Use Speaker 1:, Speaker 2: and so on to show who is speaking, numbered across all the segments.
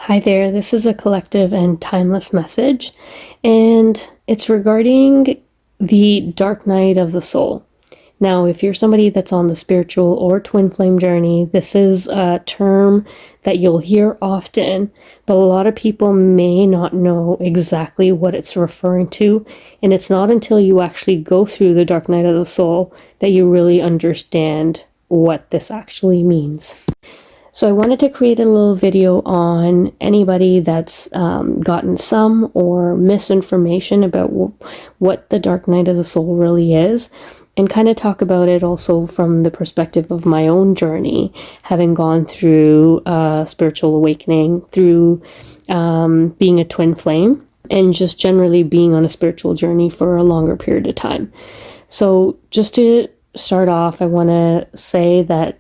Speaker 1: Hi there, this is a collective and timeless message, and it's regarding the dark night of the soul. Now, if you're somebody that's on the spiritual or twin flame journey, this is a term that you'll hear often, but a lot of people may not know exactly what it's referring to, and it's not until you actually go through the dark night of the soul that you really understand what this actually means. So I wanted to create a little video on anybody that's gotten some or misinformation about what the dark night of the soul really is, and kind of talk about it also from the perspective of my own journey, having gone through spiritual awakening, through being a twin flame, and just generally being on a spiritual journey for a longer period of time. So just to start off, I want to say that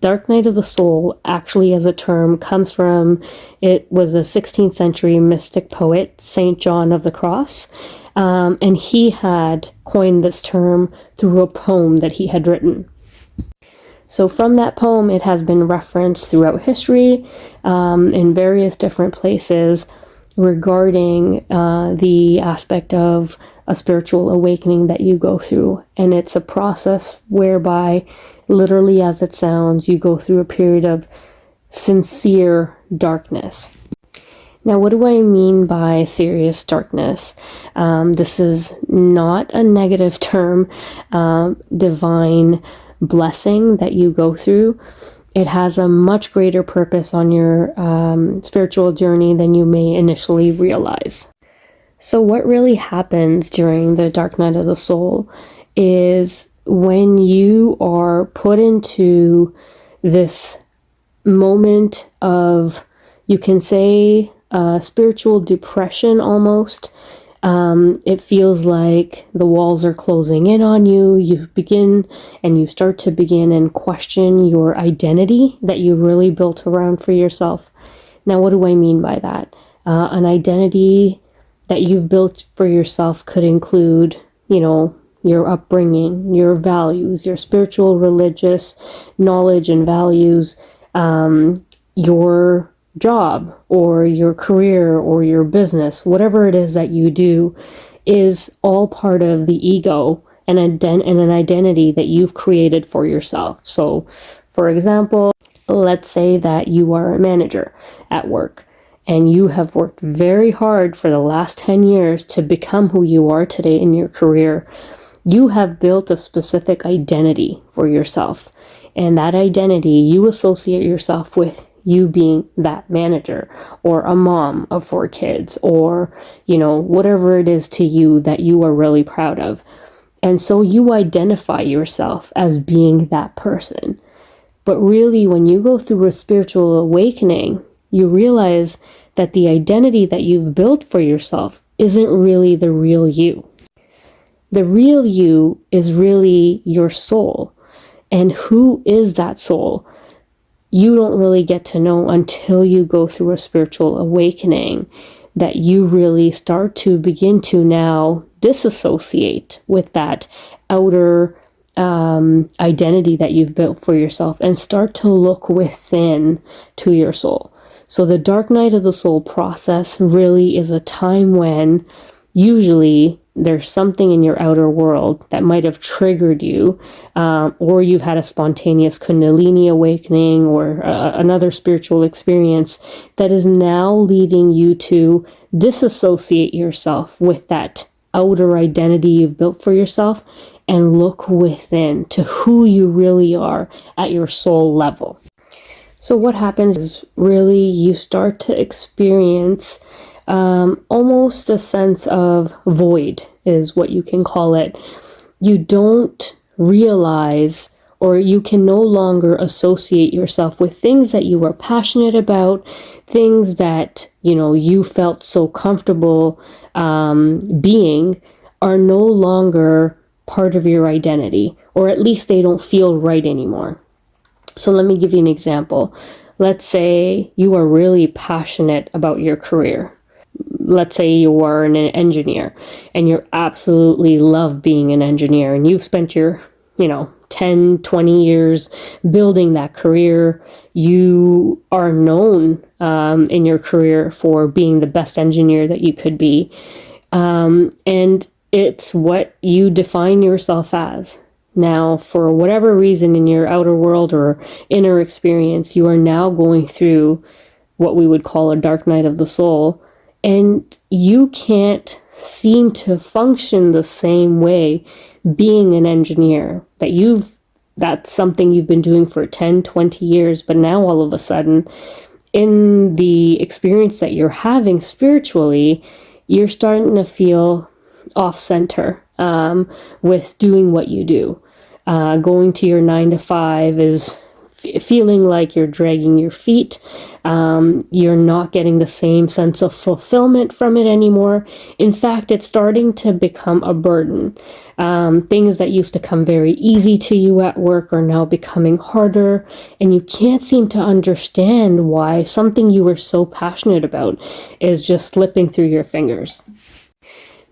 Speaker 1: Dark Night of the Soul, actually as a term, comes from, it was a 16th century mystic poet, St. John of the Cross, and he had coined this term through a poem that he had written. So from that poem, it has been referenced throughout history in various different places regarding the aspect of a spiritual awakening that you go through. And it's a process whereby, literally as it sounds, you go through a period of sincere darkness. Now, what do I mean by serious darkness? This is not a negative term. Divine blessing that you go through. It has a much greater purpose on your spiritual journey than you may initially realize. So what really happens during the dark night of the soul is when you are put into this moment of, you can say, spiritual depression almost. It feels like the walls are closing in on you. You start to begin and question your identity that you really built around for yourself. Now, what do I mean by that? An identity that you've built for yourself could include, your upbringing, your values, your spiritual, religious knowledge and values, your job or your career or your business, whatever it is that you do, is all part of the ego and an identity that you've created for yourself. So, for example, let's say that you are a manager at work and you have worked very hard for the last 10 years to become who you are today in your career. You have built a specific identity for yourself, and that identity you associate yourself with you being that manager or a mom of 4 kids or, whatever it is to you that you are really proud of. And so you identify yourself as being that person. But really, when you go through a spiritual awakening, you realize that the identity that you've built for yourself isn't really the real you. The real you is really your soul. And who is that soul? You don't really get to know until you go through a spiritual awakening, that you really start to begin to now disassociate with that outer identity that you've built for yourself and start to look within to your soul. So the dark night of the soul process really is a time when usually there's something in your outer world that might have triggered you, or you've had a spontaneous Kundalini awakening or another spiritual experience that is now leading you to disassociate yourself with that outer identity you've built for yourself and look within to who you really are at your soul level. So what happens is really you start to experience almost a sense of void is what you can call it. You don't realize, or you can no longer associate yourself with things that you were passionate about, things that, you felt so comfortable being are no longer part of your identity, or at least they don't feel right anymore. So let me give you an example. Let's say you are really passionate about your career. Let's say you are an engineer and you absolutely love being an engineer and you've spent your, 10, 20 years building that career. You are known in your career for being the best engineer that you could be. And it's what you define yourself as. Now, for whatever reason in your outer world or inner experience, you are now going through what we would call a dark night of the soul, and you can't seem to function the same way being an engineer that's something you've been doing for 10, 20 years, but now all of a sudden, in the experience that you're having spiritually, you're starting to feel off center with doing what you do. Going to your 9 to 5 is feeling like you're dragging your feet. You're not getting the same sense of fulfillment from it anymore. In fact, it's starting to become a burden. Things that used to come very easy to you at work are now becoming harder, and you can't seem to understand why something you were so passionate about is just slipping through your fingers.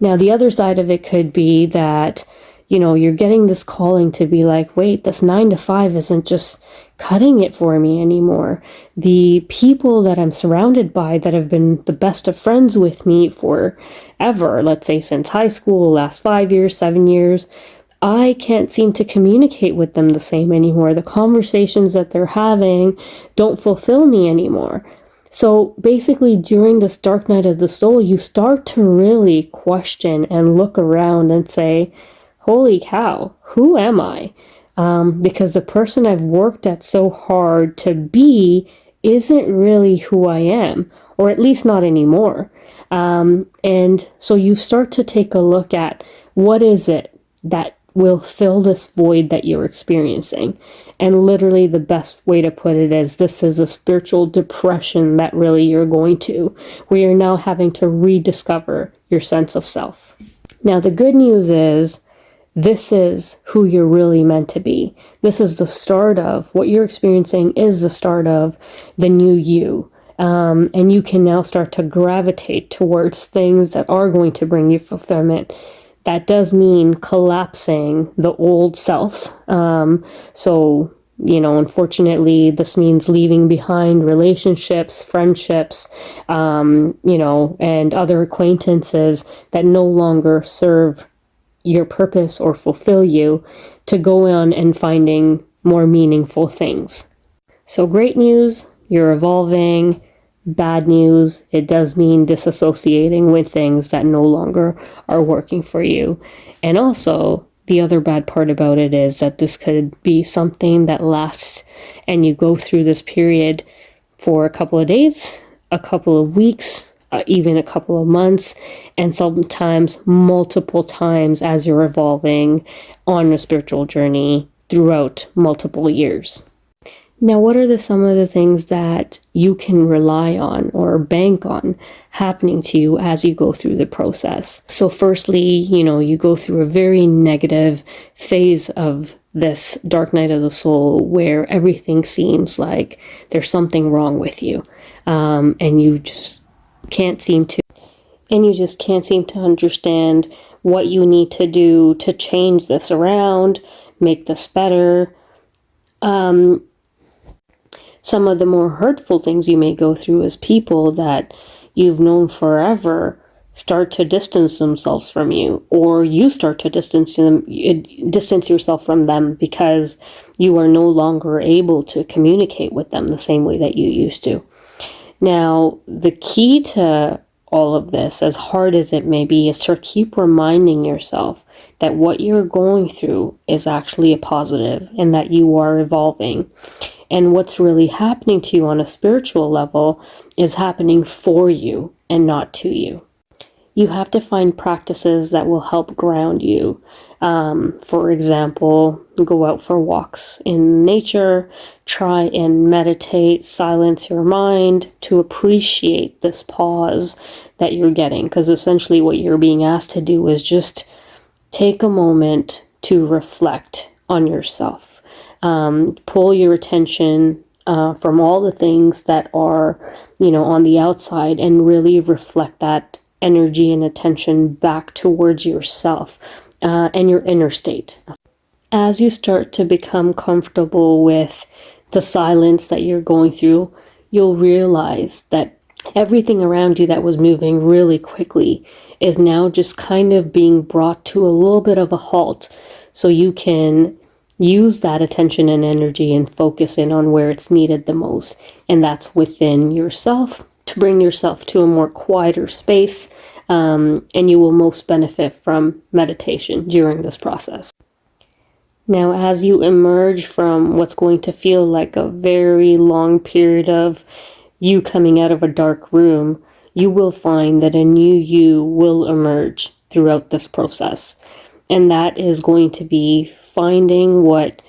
Speaker 1: Now, the other side of it could be that, you're getting this calling to be like, wait, this 9 to 5 isn't just cutting it for me anymore. The people that I'm surrounded by that have been the best of friends with me forever, let's say since high school, last 5 years, 7 years, I can't seem to communicate with them the same anymore. The conversations that they're having don't fulfill me anymore. So basically, during this dark night of the soul, you start to really question and look around and say, holy cow, who am I? Because the person I've worked at so hard to be isn't really who I am, or at least not anymore. And so you start to take a look at what is it that will fill this void that you're experiencing. And literally the best way to put it is this is a spiritual depression that really you're going to, where you're now having to rediscover your sense of self. Now, the good news is this is who you're really meant to be. This is the start of what you're experiencing is the start of the new you. And you can now start to gravitate towards things that are going to bring you fulfillment. That does mean collapsing the old self. So, unfortunately, this means leaving behind relationships, friendships, and other acquaintances that no longer serve your purpose or fulfill you, to go on and finding more meaningful things. So great news, you're evolving. Bad news, it does mean disassociating with things that no longer are working for you. And also, the other bad part about it is that this could be something that lasts and you go through this period for a couple of days, a couple of weeks, even a couple of months, and sometimes multiple times as you're evolving on a spiritual journey throughout multiple years. Now, what are some of the things that you can rely on or bank on happening to you as you go through the process? So firstly, you go through a very negative phase of this dark night of the soul where everything seems like there's something wrong with you, and you just can't seem to understand what you need to do to change this around, make this better. Some of the more hurtful things you may go through is people that you've known forever start to distance themselves from you, or you start to distance yourself from them because you are no longer able to communicate with them the same way that you used to. Now, the key to all of this, as hard as it may be, is to keep reminding yourself that what you're going through is actually a positive and that you are evolving. And what's really happening to you on a spiritual level is happening for you and not to you. You have to find practices that will help ground you. For example, go out for walks in nature, try and meditate, silence your mind to appreciate this pause that you're getting. Because essentially what you're being asked to do is just take a moment to reflect on yourself. Pull your attention from all the things that are, on the outside, and really reflect that energy and attention back towards yourself and your inner state. As you start to become comfortable with the silence that you're going through, you'll realize that everything around you that was moving really quickly is now just kind of being brought to a little bit of a halt, so you can use that attention and energy and focus in on where it's needed the most, and that's within yourself, to bring yourself to a more quieter space, and you will most benefit from meditation during this process. Now, as you emerge from what's going to feel like a very long period of you coming out of a dark room, you will find that a new you will emerge throughout this process. And that is going to be finding what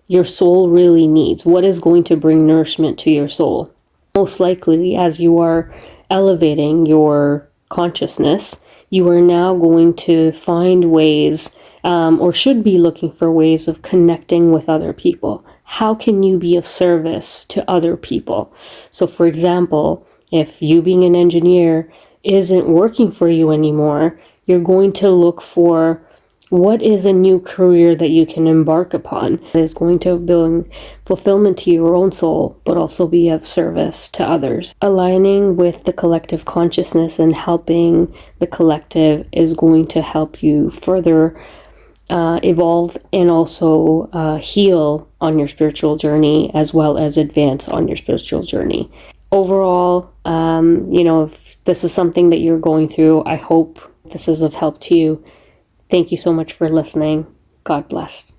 Speaker 1: your soul really needs, what is going to bring nourishment to your soul. Most likely, as you are elevating your consciousness, you are now going to find ways, or should be looking for ways of connecting with other people. How can you be of service to other people? So, for example, if you being an engineer isn't working for you anymore, you're going to look for what is a new career that you can embark upon that is going to bring fulfillment to your own soul, but also be of service to others. Aligning with the collective consciousness and helping the collective is going to help you further evolve and also heal on your spiritual journey, as well as advance on your spiritual journey. Overall, if this is something that you're going through, I hope this is of help to you. Thank you so much for listening. God bless.